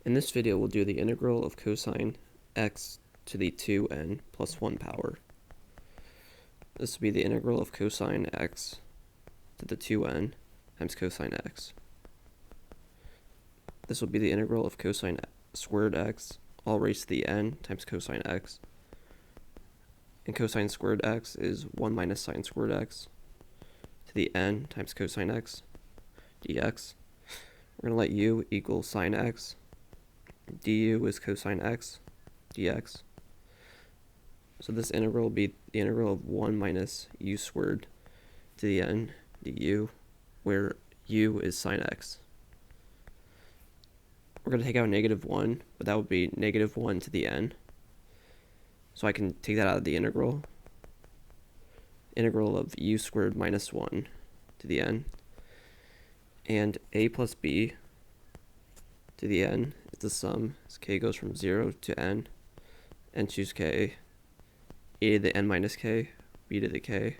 In this video, we'll do the integral of cosine x to the 2n plus 1 power. This will be the integral of cosine x to the 2n times cosine x. This will be the integral of cosine squared x all raised to the n times cosine x. And cosine squared x is 1 minus sine squared x to the n times cosine x dx. We're going to let u equal sine x. Du is cosine x dx. So this integral will be the integral of 1 minus u squared to the n du, where u is sine x. We're going to take out -1, but that would be -1 to the n. So I can take that out of the integral. Integral of u squared minus 1 to the n. And a plus b to the n is the sum, as k goes from 0 to n, and choose k. A to the n minus k, b to the k.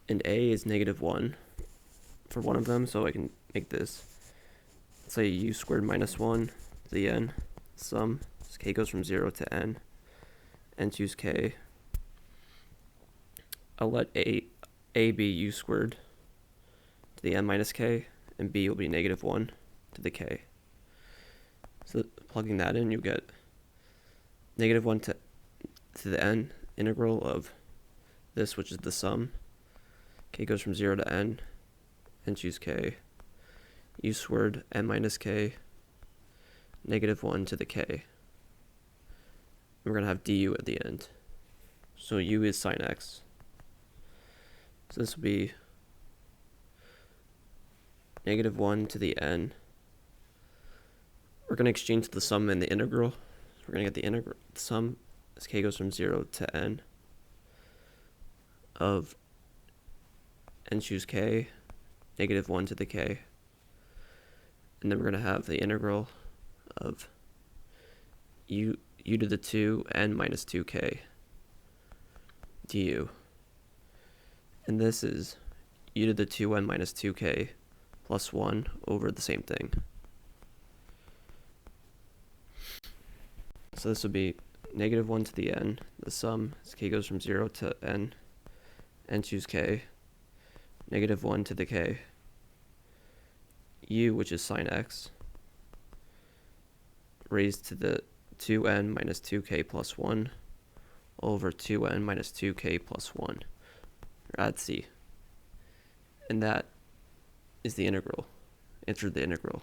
And a is -1 for one of them, so I can make this, let's say u squared minus 1 to the n, sum, as k goes from 0 to n, and choose k. I'll let a be u squared to the n minus k, and b will be -1 to the k. So plugging that in, you get -1 to the n integral of this, which is the sum. K goes from 0 to n, and choose k. U squared n minus k, -1 to the k. We're going to have du at the end. So u is sine x. So this will be -1 to the n. We're going to exchange the sum and the integral. So we're going to get the integral sum as k goes from 0 to n of, and choose k, -1 to the k. And then we're going to have the integral of u to the 2n minus 2k du. And this is u to the 2n minus 2k plus 1 over the same thing. So this would be -1 to the n, the sum as k goes from 0 to n, and choose k, -1 to the k, u, which is sine x, raised to the 2n minus 2k plus 1 over 2n minus 2k plus 1, or add c. And that is the integral. Enter the integral.